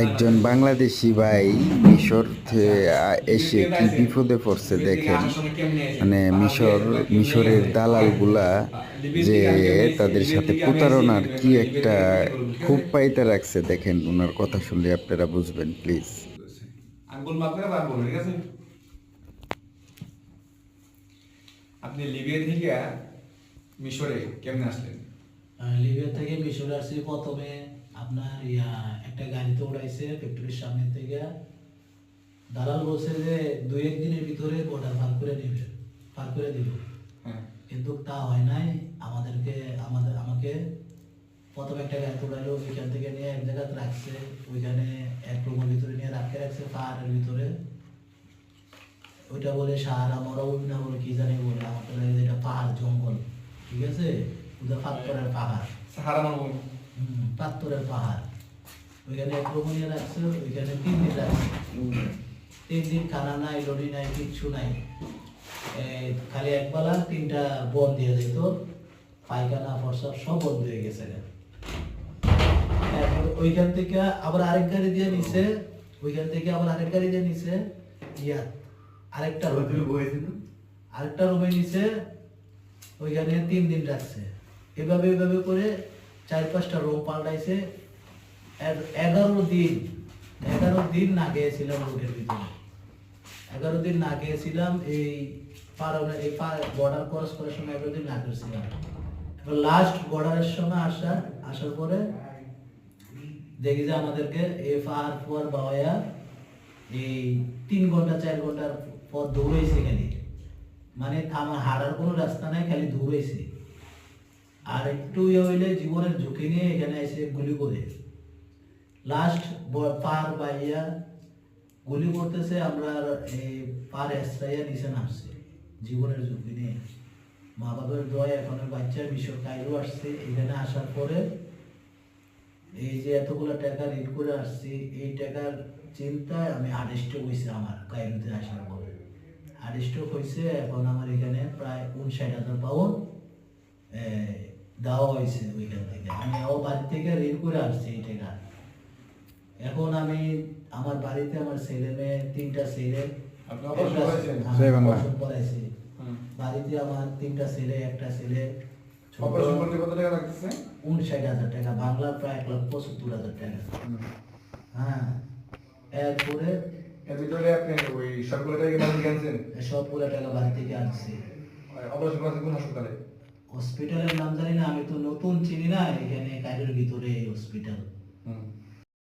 একজন বাংলাদেশি ভাই মিশর এসে কি বিপদে পড়ছে দেখেন। মানে মিশরের দালালগুলা যে তাদের সাথে প্রতারণার কি একটা খুব পাইতে রাখছে, দেখেন ওনার কথা শুনলে আপনারা বুঝবেন প্লিজ। আঙ্গুল মাপলে বার বলুন, ঠিক আছে? আপনি লিবিয়া থেকে মিশরে কেমনে আসলেন? লিবিয়া থেকে মিশরে আসছি। প্রথমে আপনার একটা গাড়িতে উড়াইছে ফ্যাক্টরির সামনে থেকে। দালাল বলছে যে 2-1 দিনের ভিতরে বর্ডার পার করে দিব। হ্যাঁ। কিন্তু তা হয় নাই। আমাকে প্রথমে একটা গাড়িতে উড়াইলো, ওইখান থেকে নিয়ে এক জায়গাতে রাখছে। ওইখানে এক রুমের ভিতরে নিয়ে রাখছে পাহাড়ের ভিতরে। ওইটা বলে সাহারা মরুভূমি না বলে কি জানি বলে, আমার তো লাগে যে এটা পাহাড় জঙ্গল, ঠিক আছে? ওদের পাথরের পাহাড়, সাহারা মরুভূমি। পাথরের পাহাড়। ওইখানে এক রুম নিয়ে রাখছে, ওইখানে 3 দিন রাখছে। 3 দিন খানা নাই, লড়ি নাই, কিচ্ছু নাই। খালি একবেলা 3টা বন দিয়ে যেত, পায়খানা ফর্সা সব বন্ধ হয়ে গেছে। এরপর ওইখান থেকে আবার আরেক গাড়ি দিয়ে নিছে, আরেকটা রুমে নিছে। ওইখানে 3 দিন রাখছে। এভাবে করে 4-5টা রুম পাল্টাইছে। 11 দিন না গিয়েছিলাম রোডের ভিতরে। 11 দিন না গিয়েছিলাম। এই বর্ডার ক্রস করার সময় 11 দিন না গেছিলাম। এবার লাস্ট বর্ডারের সময় আসার পরে দেখি যে আমাদেরকে এই পাহাড় ফুয়ার বাওয়া এই 3 ঘন্টা 4 ঘন্টার পথ দৌড়াইছে খালি। মানে আমার হারার কোনো রাস্তা নাই, খালি দৌড়াইছে। আর একটু হইলে জীবনের ঝুঁকি নিয়ে এখানে এসে গুলি করে লাস্ট পার বাইয়া গুলি করতেছে। আমরা এই পার এসরাইয়া নিচে নামছে জীবনের ঝুঁকি নিয়ে। মা বাবার দোয়া এখন বাচ্চা মিশর কাইরো আসছে। এখানে আসার পরে এই যে এতগুলো টাকা ঋণ করে আসছি, এই টাকার চিন্তায় আমি হার্টস্ট্রোক হয়েছে আমার কাইরোতে আসার পরে। হার্টস্ট্রোক হয়েছে। এখন আমার এখানে প্রায় 59,000 পাউন্ড দেওয়া হয়েছে ওইখান থেকে। আমি ও বাড়ি থেকে ঋণ করে আসছি এই টাকা। এখন আমি আমার বাড়িতে আমার ছেলে মেয়ে 3টা ছেলে পড়াইছি। বাড়িতে আমার 3টা ছেলে, একটা ছেলে। অপারেশন করতে কত টাকা লাগতেছে? 59,000 টাকা, বাংলা প্রায় 1,75,000 টাকা। হ্যাঁ, এরপরে এর ভিতরে আপনি ওই সবগুলো টাকা বাড়ি গেছেন? সবগুলো টাকা বাড়ি থেকে আনছি। অপারেশন করতে কোন হাসপাতালে? হসপিটালের নাম জানি না, আমি তো নতুন চিনি না এখানে কাইরোর ভিতরে হসপিটাল।